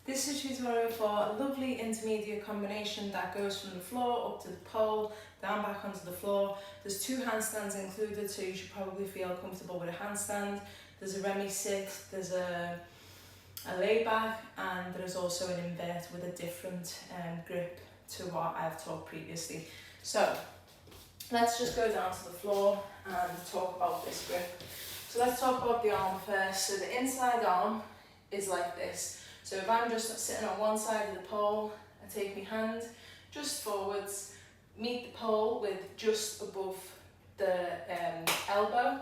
This is a tutorial for a lovely intermediate combination that goes from the floor up to the pole, down back onto the floor. There's 2 handstands included, so you should probably feel comfortable with a handstand. There's a Remi sit, there's a lay back, and there's also an invert with a different grip to what I've taught previously. So let's just go down to the floor and talk about this grip. So let's talk about the arm first. So the inside arm is like this. So if I'm just sitting on one side of the pole, I take my hand just forwards, meet the pole with just above the elbow,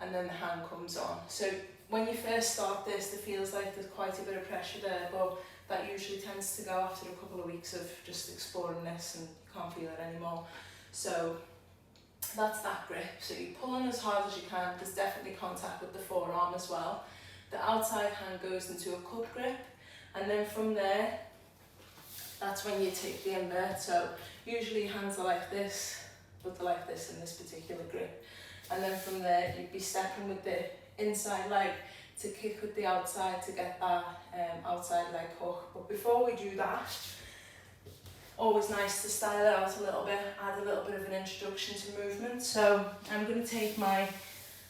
and then the hand comes on. So when you first start this, it feels like there's quite a bit of pressure there, but that usually tends to go after a couple of weeks of just exploring this and you can't feel it anymore. So that's that grip. So you pull on as hard as you can. There's definitely contact with the forearm as well. The outside hand goes into a cup grip, and then from there, that's when you take the invert. So usually hands are like this, but they're like this in this particular grip. And then from there, you'd be stepping with the inside leg to kick with the outside to get that outside leg hook. But before we do that, always nice to style it out a little bit, add a little bit of an introduction to movement. So I'm going to take my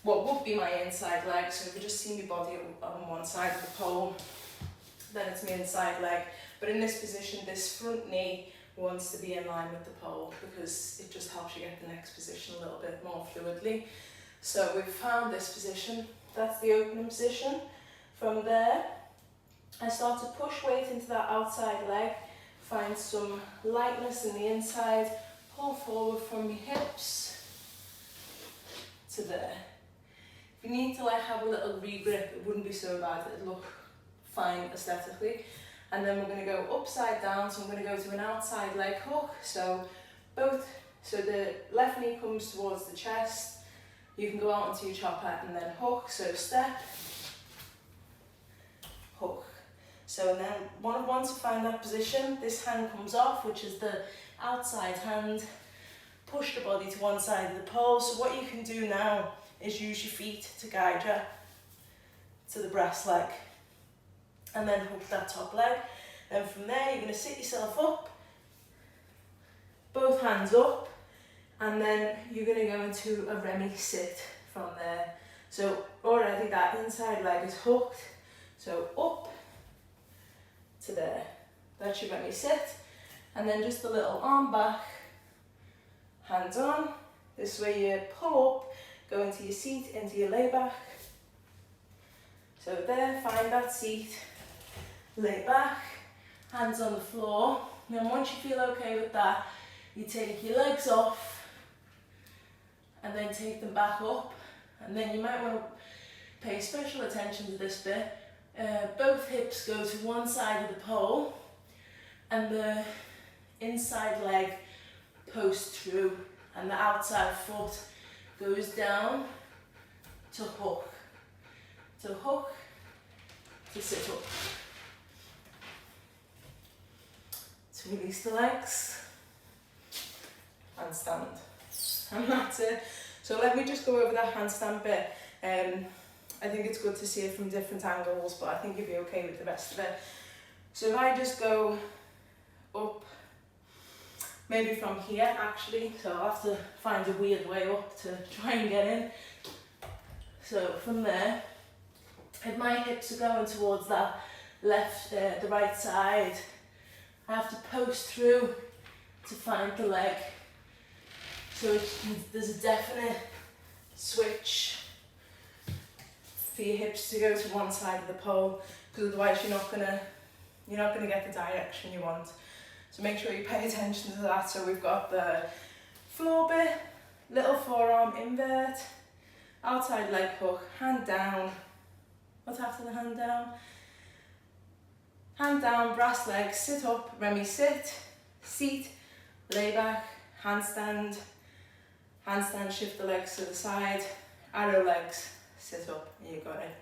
what would be my inside leg. So if you just see my body on one side of the pole, then it's my inside leg. But in this position, this front knee wants to be in line with the pole because it just helps you get the next position a little bit more fluidly. So we've found this position. That's the opening position. From there, I start to push weight into that outside leg, find some lightness in the inside, pull forward from your hips to there. If you need to have a little re-grip, it wouldn't be so bad, it'd look fine aesthetically. And then we're going to go upside down, so I'm going to go to an outside leg hook. So the left knee comes towards the chest, you can go out onto your chopper and then hook, so step, hook. So then once you find that position, this hand comes off, which is the outside hand, push the body to one side of the pole. So what you can do now is use your feet to guide you to the brass leg and then hook that top leg. Then from there you're going to sit yourself up, both hands up, and then you're going to go into a Remi sit from there. So already that inside leg is hooked, so up to there. That's your Remi sit, and then just a little arm back, hands on. This way you pull up, go into your seat, into your lay back. So there, find that seat, lay back, hands on the floor. And then once you feel okay with that, you take your legs off and then take them back up. And then you might want to pay special attention to this bit. Both hips go to one side of the pole and the inside leg posts through and the outside foot goes down to hook, to sit up, to release the legs and stand. And that's it. So let me just go over that handstand bit. I think it's good to see it from different angles, but I think you'll be okay with the rest of it. So if I just go up, maybe from here actually, so I'll have to find a weird way up to try and get in. So from there, if my hips are going towards that the right side, I have to post through to find the leg. So there's a definite switch for your hips to go to one side of the pole, because otherwise you're not gonna get the direction you want. So make sure you pay attention to that. So we've got the floor bit, little forearm invert, outside leg hook, hand down. What's after the hand down? Hand down, brass leg, sit up, Remi sit, seat, lay back, handstand, shift the legs to the side, arrow legs, sit up, and you got it.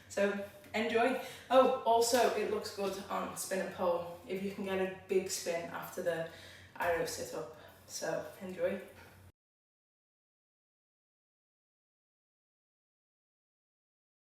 So enjoy. Oh, also it looks good on spin and pole if you can get a big spin after the arrow sit up. So enjoy.